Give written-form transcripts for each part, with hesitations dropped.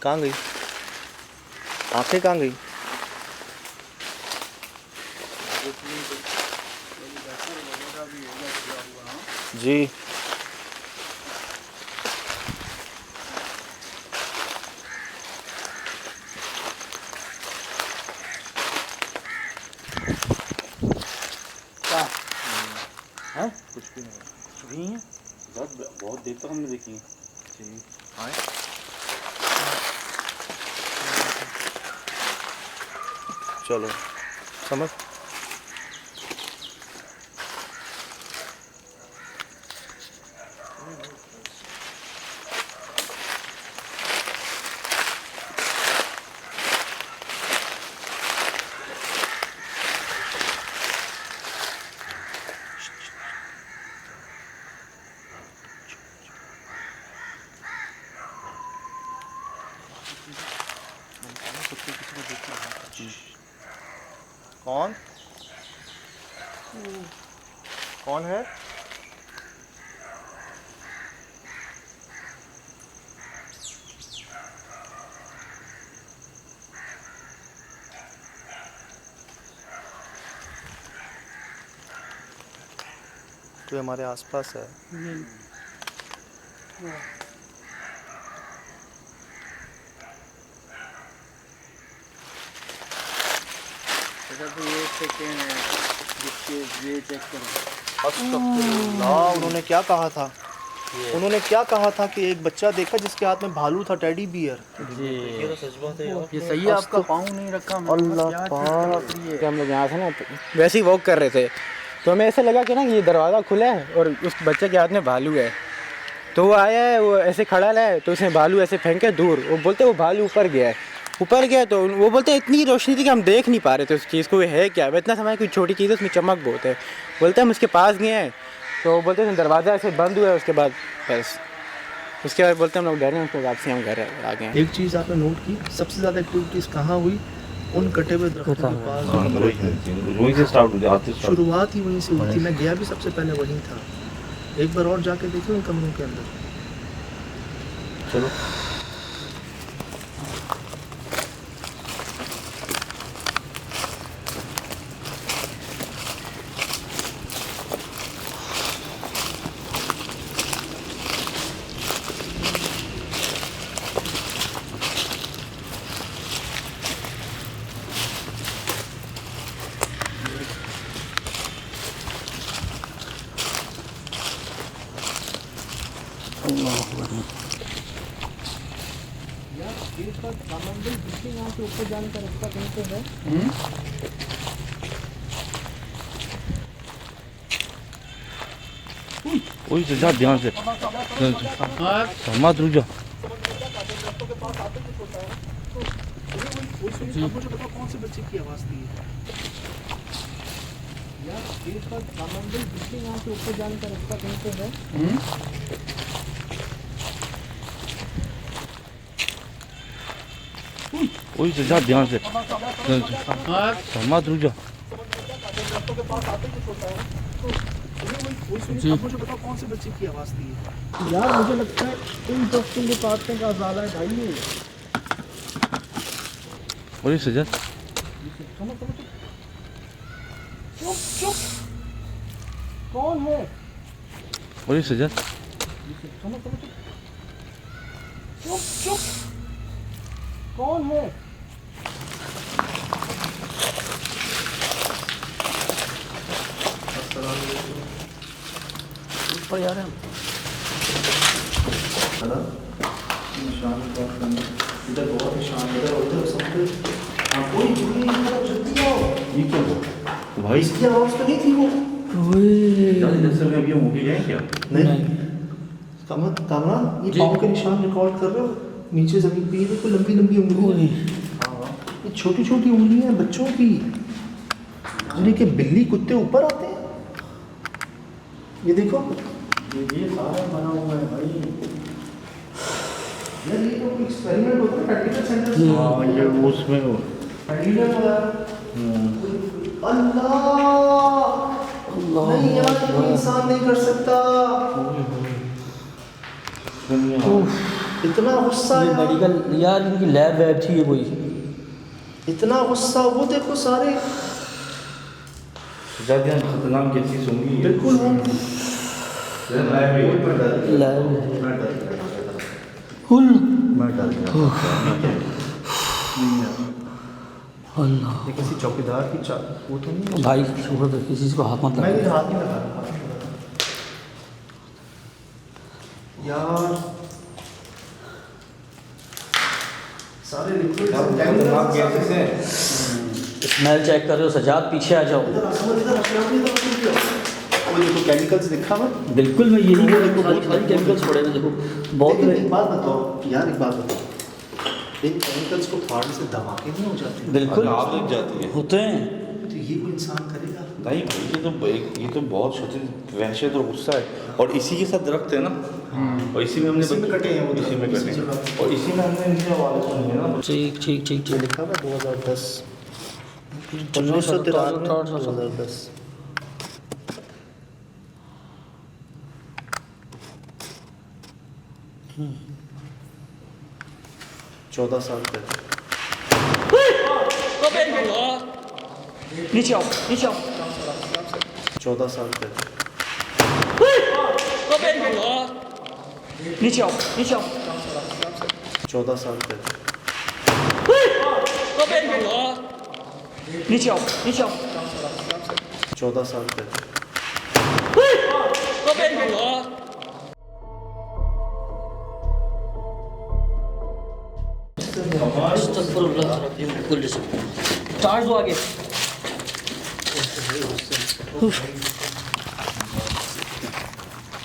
कहाँ गई? आंखें कहाँ गई? जी क्या है? कुछ भी नहीं। कुछ भी है? बहुत देर तक हमने देखी है। जी आए चलो समझ। कौन कौन है? कोई हमारे आसपास है? तो ये सेकेंड है जिसके ये चेक करो। अस्तगफुरुल्लाह, उन्होंने क्या कहा था? उन्होंने क्या कहा था कि एक बच्चा देखा जिसके हाथ में भालू था, टेडी बियर। ये तो सच बात है यार। ये सही है, आपका पाँव नहीं रखा। अल्लाह क्या चीज़ पाक। कर रही है? हम लोग यहाँ से ना वैसे ही वॉक कर रहे थे, तो हमें ऐसे लगा कि ना ये दरवाज़ा खुला है और उस बच्चे के हाथ में भालू है। तो वो आया है, वो ऐसे खड़ा है, तो उसने भालू ऐसे फेंके दूर। वो बोलते वो भालू ऊपर गया है। ऊपर गया तो वो बोलते इतनी रोशनी थी कि हम देख नहीं पा रहे थे उस चीज़ को, ये है क्या। इतना समय कोई छोटी चीज़ है, उसमें चमक बहुत है। बोलते हम उसके पास गए हैं, तो बोलते हैं दरवाज़ा ऐसे बंद हुआ है। उसके बाद बस उसके बाद बोलते हम लोग डरे हैं, उसके बाद से हम घर आ गए हैं। एक चीज़ आपने नोट की, सबसे ज़्यादा एक्टिविटीज़ कहाँ हुई? उन कटे हुए दरख्तों के पास। वहीं से स्टार्ट हो जाते। शुरुआत ही वहीं से हुई थी। मैं गया भी सबसे पहले वहीं था। एक बार और जाके देखिए उन कमरों के अंदर। चलो ऊपर जाने का रास्ता कहीं पे है? वही से जा, ध्यान से मत रुक जा। मुझे बताओ कौन से बच्चे की आवाज़ थी यार? गेट पर सामंदर जिसके यहाँ से ऊपर जाने का रास्ता कहीं पे है? वही से जा, ध्यान से मत रुक जा। मुझे बताओ कौन से बच्चे की आवाज़ थी यार? मुझे लगता है इन दोस्तों के काटने का ज़्यादा है भाई। ये वही से जा। चुप चुप, कौन है? वही से जा। चुप चुप, कौन है? ऊपर यार है इधर बहुत निशान, इधर उधर सब पे। कोई जुड़ी जल्दी आओ। ये क्या हुआ भाई? इसकी आवाज़ तो नहीं थी वो। अभी हम उठ गए क्या? नहीं कामरान, ये पाँव के निशान रिकॉर्ड कर रहे हो? नीचे ज़मीन पे ये देखो, लंबी लंबी उंगली। ये छोटी छोटी उंगलियां हैं बच्चों की, जिन्हें के बिल्ली कुत्ते ऊपर आते हैं। ये देखो, ये सारा बना हुआ है भाई। यार ये तो एक्सपेरिमेंट होता है प्रैक्टिकल सेंटर से। हाँ ये उसमें हो। अल्लाह नहीं यार, ये कोई इंसान नहीं कर सकता। इतना गुस्सा ये यार, मेडिकल यार इनकी लैब वैब थी ये कोई। इतना गुस्सा। वो देखो सारे ज़्यादा खतरनाक ये चीज़ होंगी। बिल्कुल वो लैब कुल अल्लाह ये किसी चौकीदार की वो तो नहीं है। भाई शुक्र तो किसी को हाथ मत मैं लगा। ये हाथ नहीं लगा रहा, हाथ नहीं लगा रहा। यार सारे लिक्विड खतरनाक गैसेस हैं। स्मेल चेक कर रहे हो सजाद, पीछे आ जाओ। वो देखो केमिकल्स दिखा हुआ। बिल्कुल मैं यही बोल रहा हूँ, खाली केमिकल्स पड़े हैं देखो बहुत लेकिन में। एक बात बताओ यार, एक बात बताओ, इन केमिकल्स को फाड़ने से धमाके नहीं हो जाते? बिल्कुल आग लग जाती है। होते हैं। तो ये कोई इंसान करेगा? नहीं भाई, ये तो बहुत शदीद वहशत और गुस्सा है। और इसी के साथ दरख्त है ना, और इसी में हमने इसी में कटे हैं वो इसी में दरख्त, कटे इसी हैं। जगह। और इसी में हमने इनके हवाले सुने हैं ना। ठीक ठीक ठीक ये ठीक। लिखा हुआ 2010 1993 2010। 14 साल पहले। नीचे आओ नीचे आओ। 14 साल पहले। नीचे आओ नीचे आओ। 14 साल पहले। नीचे आओ नीचे आओ। 14 साल पहले। चार्ज दो आगे।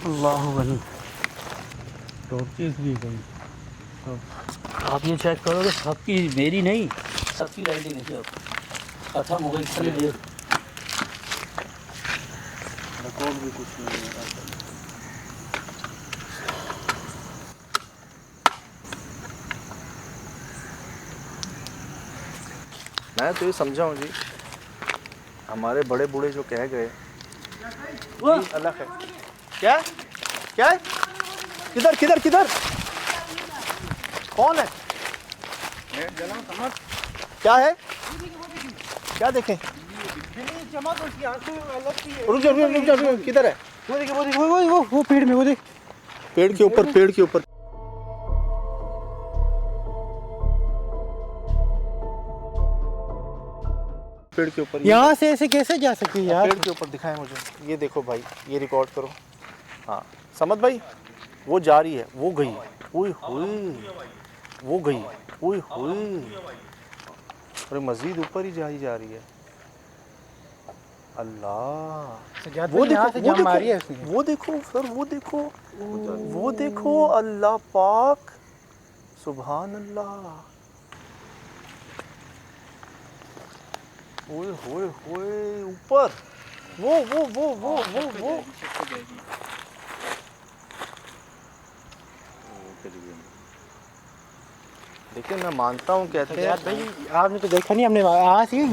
अल्लाह आप ये चेक करो तो सबकी मेरी नहीं सबकी लाइटिंग है। खत्म हो गई चलिए। रिकॉर्ड भी कुछ नहीं है। मैं तो ये समझाऊँ जी, हमारे बड़े बूढ़े जो कह गए अल्लाह है। क्या क्या है? किधर किधर किधर कौन है? क्या है? क्या देखें? रुक जाओ रुक जाओ रुक जाओ, किधर है? वो देखिए, वो देखिए, वो पेड़ में, वो देख। पेड़ के ऊपर, पेड़ के ऊपर। पेड़ के ऊपर यहाँ से ऐसे कैसे जा सकती है यार? पेड़ के ऊपर दिखाएं मुझे। ये देखो भाई, ये रिकॉर्ड करो। हाँ समझ भाई, वो जा रही है, वो गई, ओए होए, वो गई, ओए होए, अरे मजीद ऊपर ही जा रही है। अल्लाह, वो देखो, वो देखो, वो देखो सर, वो देखो, वो देखो, अल्लाह पाक, सुभान अल्लाह, ओए होए होए, ऊपर वो देखिए मैं मानता हूँ, कहते हैं सजाद भाई, आपने तो देखा नहीं, हमने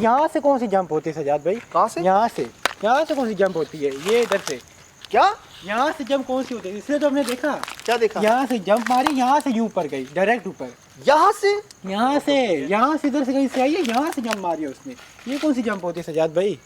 यहाँ से कौन सी जंप होती है सजाद भाई? कहाँ से? यहाँ से कौन सी जंप होती है? ये इधर से क्या? यहाँ से जंप कौन सी होती है? इसलिए तो हमने देखा। क्या देखा? यहाँ से जंप मारी, यहाँ से यूं ऊपर गई, डायरेक्ट ऊपर। यहाँ से इधर से कहीं से आई है, यहाँ से जंप मारी है उसने। ये कौन सी जंप होती है सजाद भाई?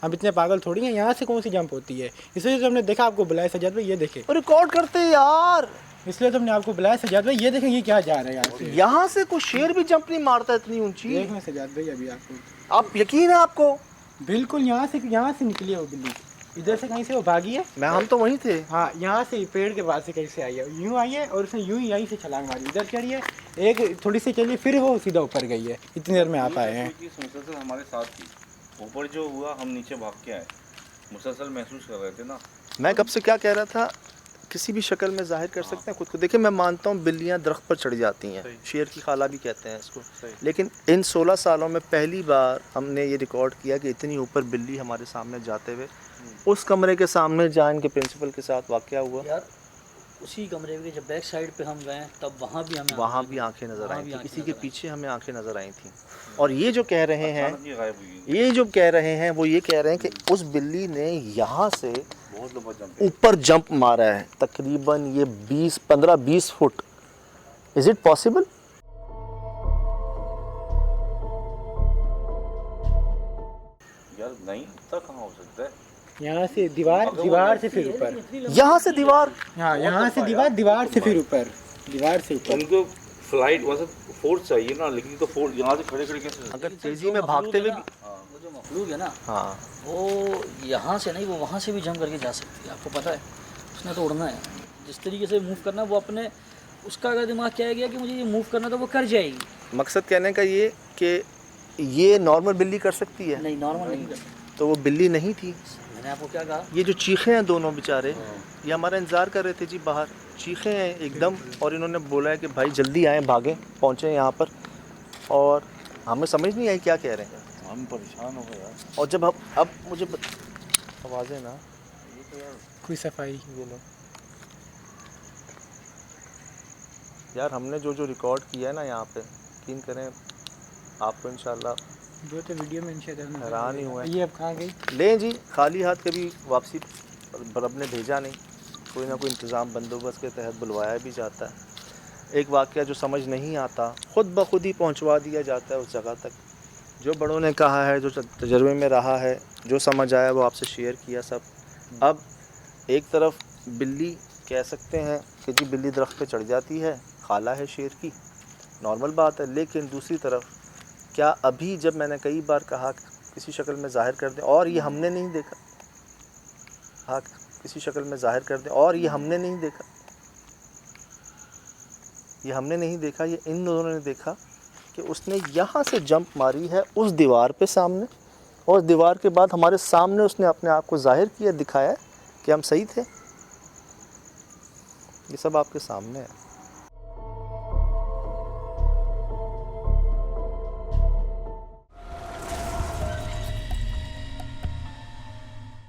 हम इतने पागल थोड़ी हैं, यहाँ से कौन सी जंप होती है? इसलिए तो हमने देखा, आपको बुलाया सजाद भाई, ये देखे। रिकॉर्ड करते हैं यार, इसलिए तो हमने आपको बुलाया सजाद भाई, ये देखें ये क्या जा रहा है यहाँ से कोई शेर भी जंप नहीं मारता इतनी ऊंची। देखें सजाद भाई, अभी आपको आप यकीन है आपको? बिल्कुल यहाँ से निकली है वो बिल्ली, इधर से कहीं से वो भागी है। हम तो वहीं थे। हाँ, यहाँ से पेड़ के पास से कहीं से आई है, यूं आई है और उसने यूं ही यहीं से छलांग मारी, इधर चढ़ी है, एक थोड़ी सी चली, फिर वो सीधा ऊपर गई है। इतनी देर में आप आए हैं। मुसलसल हमारे साथ थी, ऊपर जो हुआ हम नीचे भाग के आए, मुसलसल महसूस कर रहे थे ना। मैं कब से क्या कह रहा था, किसी भी शक्ल में जाहिर कर सकते हैं खुद को। देखिए मैं मानता हूँ बिल्लियाँ दरख्त पर चढ़ जाती हैं, शेर की खाला भी कहते हैं इसको, लेकिन इन 16 सालों में पहली बार हमने ये रिकॉर्ड किया कि इतनी ऊपर बिल्ली हमारे सामने जाते हुए, उस कमरे के सामने जहाँ इनके प्रिंसिपल के साथ वाक़या हुआ, यार उसी कमरे के जब बैक साइड पे हम गए तब वहाँ भी हमें आंखें नज़र आई थी, इसी के पीछे हमें आंखें नज़र आई थी। और ये जो कह रहे हैं, वो ये कह रहे हैं कि उस बिल्ली ने यहाँ से बहुत लंबा जंप है। ऊपर जंप मारा है तकरीबन ये 15-20 फुट। Is it possible? यार नहीं, इतना कहाँ हो सकता है? यहाँ से दीवार से फिर ऊपर, यहाँ से दीवार, हाँ यहाँ से दीवार से फिर ऊपर, दीवार से ऊपर। उनको फ्लाइट वैसे फोर्स चाहिए ना, लेकिन तो फोर्स यहाँ से खड़े खड़े कैसे? अगर तेजी में भागते हुए भी, वो जो मखलूक है ना, हाँ वो यहाँ से नहीं, वो वहाँ से भी जंप करके जा सकती है। आपको पता है, उसने तो उड़ना है। जिस तरीके से मूव करना, वो अपने, उसका अगर दिमाग क्या है गया कि मुझे ये मूव करना, तो वो कर जाएगी। मकसद कहने का ये कि ये नॉर्मल बिल्ली कर सकती है, नहीं, नॉर्मल नहीं कर सकती। तो वो बिल्ली नहीं थी। मैंने आपको क्या कहा? ये जो चीखे हैं दोनों बेचारे, ये हमारा इंतज़ार कर रहे थे जी बाहर, चीखे हैं एकदम, और इन्होंने बोला है कि भाई जल्दी आएँ, भागें, पहुँचें यहाँ पर, और हमें समझ नहीं आई क्या कह रहे हैं। हम परेशान हो गए यार। और जब अब मुझे आवाज़ें ना, कोई सफाई, ये लो यार, हमने जो जो रिकॉर्ड किया है ना यहाँ पे, यकीन करें आपको इंशाल्लाह जो तो वीडियो में इंशाल्लाह हैरान ही हुआ है। ये अब कहाँ गई? लें जी, खाली हाथ कभी वापसी रब ने भेजा नहीं, कोई ना कोई इंतज़ाम बंदोबस्त के तहत बुलवाया भी जाता है। एक वाक़या जो समझ नहीं आता ख़ुद ब खुद ही पहुंचवा दिया जाता है उस जगह तक। जो बड़ों ने कहा है, जो तजर्बे में रहा है, जो समझ आया, वो आपसे शेयर किया सब। अब एक तरफ बिल्ली कह सकते हैं कि जी बिल्ली दरख्त पे चढ़ जाती है, खाला है शेर की, नॉर्मल बात है। लेकिन दूसरी तरफ क्या अभी जब मैंने कई बार कहा किसी शक्ल में ज़ाहिर कर दें, और ये हमने नहीं देखा, हाँ किसी शक्ल में ज़ाहिर कर दें, और ये हमने नहीं देखा, ये हमने नहीं देखा, ये इन दोनों ने देखा कि उसने यहाँ से जंप मारी है उस दीवार पे सामने, और दीवार के बाद हमारे सामने उसने अपने आप को ज़ाहिर किया, दिखाया कि हम सही थे। ये सब आपके सामने है।